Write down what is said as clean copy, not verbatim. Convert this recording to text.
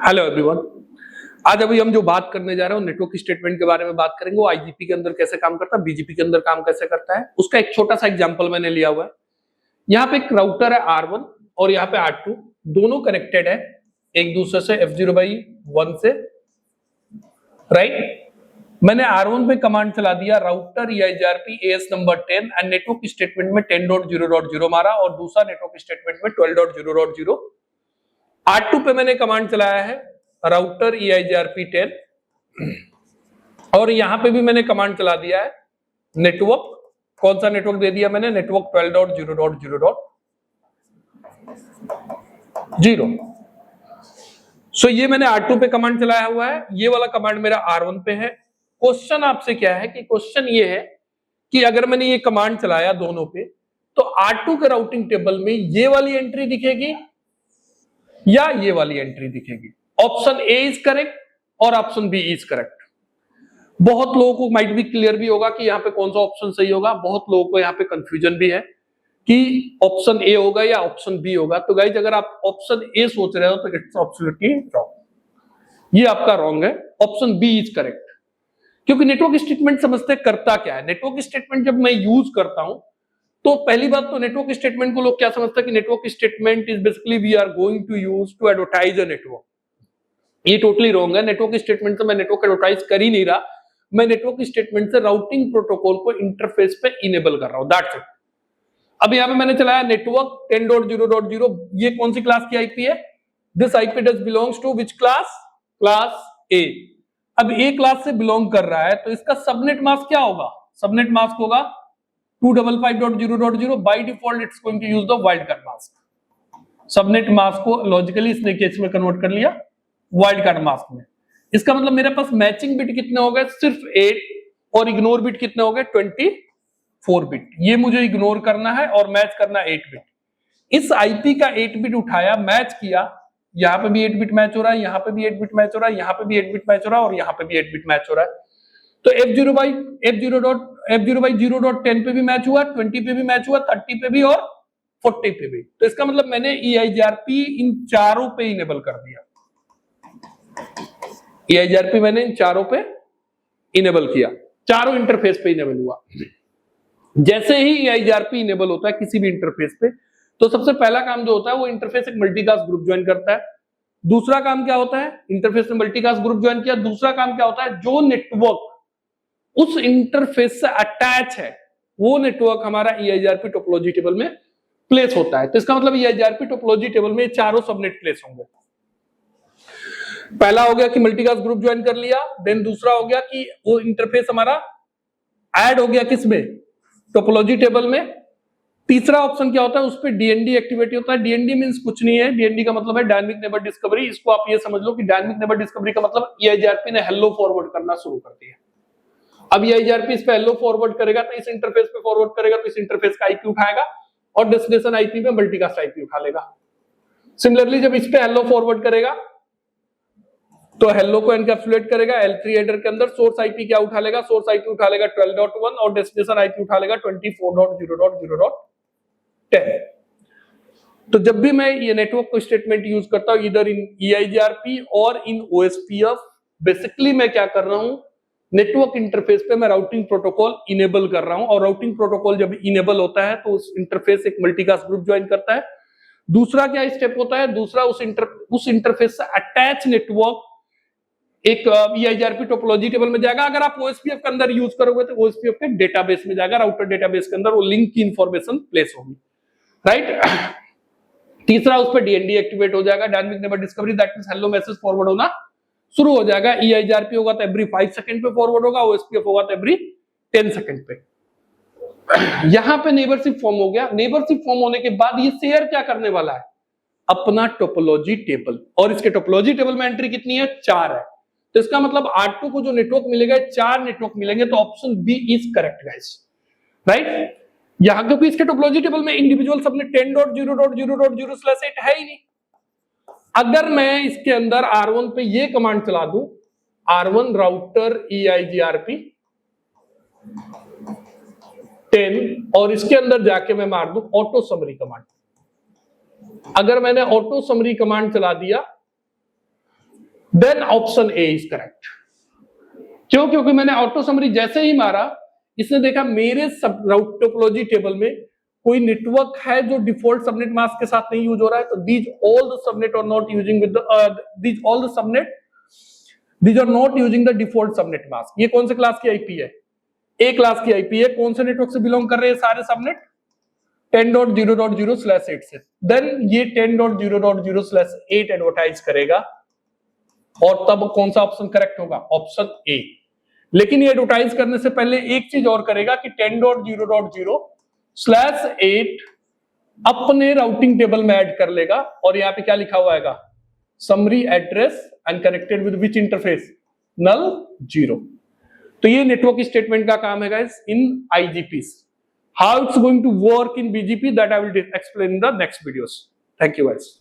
Hello everyone. आज अभी हम जो बात करने जा रहे हैं नेटवर्क स्टेटमेंट के बारे में बात करेंगे। वो आईजीपी के अंदर कैसे काम करता है, बीजीपी के अंदर काम कैसे करता है, उसका एक छोटा सा एग्जांपल मैंने लिया हुआ है। यहाँ पे एक राउटर है R1 और यहाँ पे R2, दोनों कनेक्टेड है एक दूसरे से F0/1 से, राइट। मैंने R1 पे कमांड चला दिया router EIGRP AS number 10 and network statement में 10.0.0 मारा और दूसरा नेटवर्क स्टेटमेंट में 12.0.0। R2 पे मैंने कमांड चलाया है राउटर EIGRP 10 और यहां पे भी मैंने कमांड चला दिया है नेटवर्क। कौन सा नेटवर्क दे दिया मैंने? नेटवर्क 12.0.0.0। सो ये मैंने R2 पे कमांड चलाया हुआ है, ये वाला कमांड मेरा R1 पे है। क्वेश्चन आपसे क्या है कि क्वेश्चन ये है कि अगर मैंने ये कमांड चलाया दोनों पे तो R2 के राउटिंग टेबल में ये वाली एंट्री दिखेगी या ये वाली एंट्री दिखेगी। ऑप्शन ए इज करेक्ट और ऑप्शन बी इज करेक्ट। बहुत लोगों को माइट भी क्लियर भी होगा कि यहाँ पे कौन सा ऑप्शन सही होगा, बहुत लोगों को यहाँ पे कंफ्यूजन भी है कि ऑप्शन ए होगा या ऑप्शन बी होगा। तो गाइज अगर आप ऑप्शन ए सोच रहे हो तो इट्स एब्सोल्युटली रॉन्ग, ये आपका रॉन्ग है। ऑप्शन बी इज करेक्ट, क्योंकि नेटवर्क स्टेटमेंट समझते करता क्या है। नेटवर्क स्टेटमेंट जब मैं यूज करता हूं तो पहली बात तो नेटवर्क स्टेटमेंट को लोग क्या समझते हैं कि network statement is basically we are going to use to advertise a network. ये टोटली रॉन्ग है। नेटवर्क स्टेटमेंट से मैं नेटवर्क एडवर्टाइज कर ही नहीं रहा, मैं नेटवर्क स्टेटमेंट से राउटिंग प्रोटोकॉल को इंटरफेस पे इनेबल कर रहा हूं, दैट्स इट। अब यहां पे मैंने चलाया नेटवर्क 10.0.0, ये कौन सी क्लास की आईपी है? This IP does belongs to which class? Class A. अब ए क्लास से बिलोंग कर रहा है तो इसका सबनेट मास्क क्या होगा? सबनेट मास्क होगा 255.0.0। By default it's going to use the wild card mask. Subnet mask को लॉजिकली इसने केस में कन्वर्ट कर लिया वाइल्ड कार्ड मास्क में। इसका मतलब मेरे पास मैचिंग बिट कितने हो गए? सिर्फ 8 और इग्नोर बिट कितने हो गए? 24 बिट। ये मुझे इग्नोर करना है और मैच करना 8 बिट। इस आईपी का 8 बिट उठाया, मैच किया, यहां पे भी 8 बिट मैच हो रहा है, यहां पे भी 8 बिट मैच हो रहा है, यहां पे भी 8 बिट मैच हो रहा है और यहां पे भी 8 बिट मैच हो रहा है। तो F0/0.10 पे भी मैच हुआ, 20 पे भी मैच हुआ, 30 पे भी और 40 पे भी। तो इसका मतलब मैंने EIGRP इन चारों पे इनेबल कर दिया। EIGRP मैंने इन चारों पे इनेबल किया, चारों इंटरफेस पे इनेबल हुआ। जैसे ही EIGRP इनेबल होता है किसी भी इंटरफेस पे तो सबसे पहला काम जो होता है वो इंटरफेस एक मल्टीकास्ट ग्रुप ज्वाइन करता है। दूसरा काम क्या होता है? इंटरफेस में मल्टीकास्ट ग्रुप ज्वाइन किया। दूसरा काम क्या होता है? जो नेटवर्क उस इंटरफेस से अटैच है वो नेटवर्क हमारा EIGRP टोपोलॉजी टेबल में प्लेस होता है। तो इसका मतलब EIGRP टोपोलॉजी टेबल में चारों सबनेट प्लेस होंगे। पहला हो गया कि मल्टीकास्ट ग्रुप ज्वाइन कर लिया, देन दूसरा हो गया कि वो इंटरफेस हमारा ऐड हो गया किसमें? टोपोलॉजी टेबल में। तीसरा ऑप्शन क्या होता है? उस पर DND एक्टिवेट होता है। DND मींस कुछ नहीं है, DND का मतलब है डायनामिक नेबर डिस्कवरी। इसको आप ये समझ लो कि डायनामिक नेबर डिस्कवरी का मतलब EIGRP ने हेलो फॉरवर्ड करना शुरू कर दिया। अब EIGRP इस पे हेलो फॉरवर्ड करेगा तो इस इंटरफेस पे फॉरवर्ड करेगा तो इस इंटरफेस का आईपी उठाएगा और डेस्टिनेशन आईपी पे मल्टीकास्ट आईपी उठा लेगा। सिमिलरली जब इस पे हेलो फॉरवर्ड करेगा तो हेलो को एनकैप्सुलेट करेगा L3 हेडर के अंदर। सोर्स आईपी क्या उठा लेगा? सोर्स आईपी उठा लेगा 12.1 और डेस्टिनेशन आईपी उठा लेगा 24.0.0.10। तो जब भी मैं ये नेटवर्क स्टेटमेंट यूज करता हूं इधर इन EIGRP और इन OSPF, बेसिकली मैं क्या कर रहा हूं? नेटवर्क इंटरफेस पे मैं राउटिंग प्रोटोकॉल इनेबल कर रहा हूं और राउटिंग प्रोटोकॉल जब इनेबल होता है तो उस इंटरफेस एक मल्टीकास्ट ग्रुप ज्वाइन करता है। दूसरा क्या स्टेप होता है? दूसरा उस इंटरफेस से अटैच नेटवर्क एक EIGRP टोपोलॉजी टेबल में जाएगा। अगर आप OSPF के अंदर यूज करोगे तो OSPF के डेटाबेस में जाएगा, राउटर डेटाबेस के अंदर वो लिंक की इंफॉर्मेशन प्लेस होगी, राइट। तीसरा उस पर DND एक्टिवेट हो जाएगा, dynamic neighbour discovery, that means hello message forward होना शुरू हो जाएगा। EIGRP होगा तो एवरी 5 सेकंड पे फॉरवर्ड होगा, OSPF होगा तो एवरी 10 सेकंड पे। यहां पे नेबरशिप फॉर्म हो गया। नेबरशिप फॉर्म होने के बाद ये शेयर क्या करने वाला है? अपना टोपोलॉजी टेबल। और इसके टोपोलॉजी टेबल में एंट्री कितनी है? 4 है। तो इसका मतलब R2 को जो नेटवर्क मिलेगा 4 नेटवर्क मिलेंगे। तो option B is correct guys, right. यहां क्योंकि इसके टोपोलॉजी टेबल में इंडिविजुअल सबनेट 10.0.0.0/8 है ही नहीं। अगर मैं इसके अंदर R1 पे ये कमांड चला दूं R1 राउटर EIGRP 10 और इसके अंदर जाके मैं मार दूं ऑटो समरी कमांड। अगर मैंने ऑटो समरी कमांड चला दिया then option A is correct. क्यों? क्योंकि मैंने ऑटो समरी जैसे ही मारा, इसने देखा मेरे सब राउट टोपोलॉजी टेबल में कोई नेटवर्क है जो डिफॉल्ट सबनेट मास्क के साथ नहीं यूज हो रहा है, तो these all the subnet are not using with these all the subnet these are not using the default subnet mask. ये कौन से क्लास की आईपी है? ए क्लास की आईपी है। कौन से नेटवर्क से बिलोंग कर रहे हैं सारे सबनेट? 10.0.0/8 से। देन ये 10.0.0/8 एडवर्टाइज करेगा, और तब कौन सा ऑप्शन करेक्ट होगा? Option A. लेकिन ये एडवर्टाइज करने से पहले एक चीज और करेगा कि 10.0.0/8 अपने राउटिंग टेबल में ऐड कर लेगा, और यहाँ पे क्या लिखा हुआ आएगा? Summary address and connected with which interface? Null 0। तो ये नेटवर्क स्टेटमेंट का काम है guys in IGPs। How it's going to work in BGP, that I will explain in the next videos. Thank you guys.